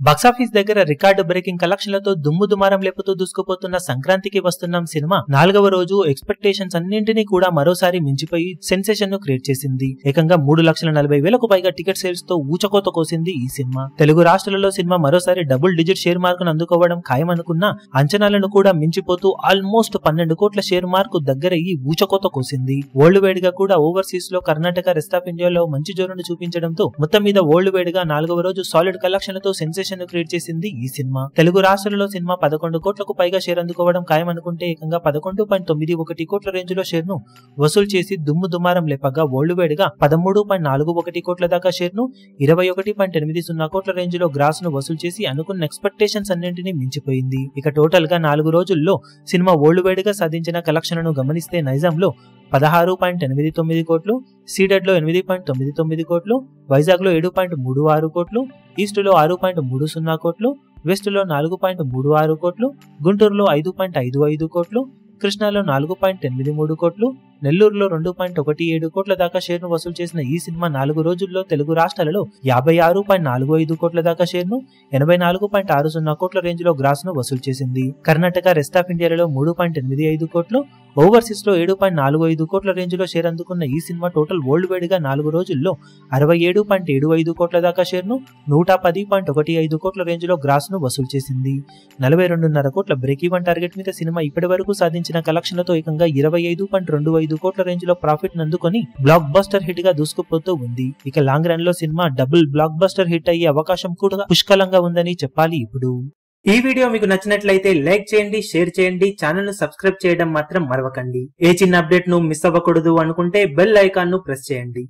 Box office దగ్గర record breaking కలెక్షన్లతో దుమ్ము దుమారం లేపుతూ దూసుకుపోతున్న సంక్రాంతికి వస్తున్నాం సినిమా 4వ రోజు ఎక్స్పెక్టేషన్స్ అన్నింటినీ కూడా మరోసారి మించిపోయి సెన్సేషన్ ను క్రియేట్ చేసింది. ఏకంగా 3,40,000కు పైగా టికెట్ సేల్స్ తో ఊచకోత కోసింది ఈ సినిమా. తెలుగు రాష్ట్రాలలో సినిమా మరోసారి డబుల్ డిజిట్ షేర్ మార్కును అందుకోవడం ఖాయమనుకున్న అంచనాలను కూడా మించిపోతూ ఆల్మోస్ట్ 12 కోట్ల షేర్ మార్కు దగ్గరయ్యి ఊచకోత కోసింది. వరల్డ్ వైడ్ గా కూడా ఓవర్సీస్ లో కర్ణాటక, రెస్ట్ ఆఫ్ ఇండియాలో మంచి జోరును చూపించడంతో మొత్తం మీద వరల్డ్ వైడ్ గా 4వ రోజు సాలిడ్ కలెక్షన్లతో సెన్సేషన్ క్రియేట్ చేసింది ఈ సినిమా. తెలుగు రాష్ట్రాలలో సినిమా 11 కోట్లకు పైగా షేర్ అందుకోవడం ఖాయమనుకుంటే ఏకంగా 11.91 కోట్ల రేంజ్ లో షేర్ ను వసూలు చేసి దుమ్ము దుమారం లేపగా వరల్డ్ వైడ్ గా 13.41 కోట్ల దాకా షేర్ ను 21.80 కోట్ల రేంజ్ లో గ్రాస్ ను వసూలు చేసి అనుకున్న ఎక్స్పెక్టేషన్స్ అన్నింటినీ మించిపోయింది. ఇక టోటల్ గా 4 రోజుల్లో సినిమా వరల్డ్ వైడ్ గా సాధించిన కలెక్షన్ ను గమనిస్తే నైజాంలో 16.89 కోట్లు, సీడెడ్ లో 8.99 కోట్లు, వైజాగ్ లో 7.36 కోట్లు, ఈస్ట్ లో 6.30 కోట్లు, వెస్ట్ లో 4.36 కోట్లు, గుంటూరులో 5.55 కోట్లు, కృష్ణాలో 4.83 కోట్లు, నెల్లూరులో 2.17 కోట్ల దాకా షేర్ ను వసూలు చేసిన ఈ సినిమా 4 రోజుల్లో తెలుగు రాష్ట్రాలలో 56.45 కోట్ల దాకా షేర్ ను 84.60 కోట్ల రేంజ్ లో గ్రాస్ ను వసూలు చేసింది. కర్ణాటక, రెస్ట్ ఆఫ్ ఇండియాలో 3.85 కోట్లు, ఓవర్సీస్ లో 7.45 కోట్ల రేంజ్ లో షేర్ అందుకున్న ఈ సినిమా టోటల్ వరల్డ్ వైడ్ గా 4 రోజుల్లో 67.75 కోట్ల దాకా షేర్ ను 110.15 కోట్ల రేంజ్ లో గ్రాస్ ను వసూలు చేసింది. 42.5 కోట్ల బ్రేక్ ఈవెన్ టార్గెట్ మీద సినిమా ఇప్పటి వరకు సాధించిన కలెక్షన్లతో ఏకంగా 25.25 కోట్ల రేంజ్ లో ప్రాఫిట్ నందుకొని బ్లాక్ బస్టర్ హిట్ గా దూసుకుపోతూ ఉంది. ఇక లాంగ్ రన్ లో cinema double block buster hit అయ్యే అవకాశం కూడా పుష్కలంగా ఉందని చెప్పాలి. ఇప్పుడు ఈ వీడియో మీకు నచ్చినట్లయితే లైక్ చేయండి, షేర్ చేయండి, ఛానల్ ను సబ్స్క్రైబ్ చేయడం మాత్రం మరవకండి. ఏ చిన్న అప్డేట్ ను మిస్ అవ్వకూడదు అనుకుంటే బెల్ ఐకాన్ ను ప్రెస్ చేయండి.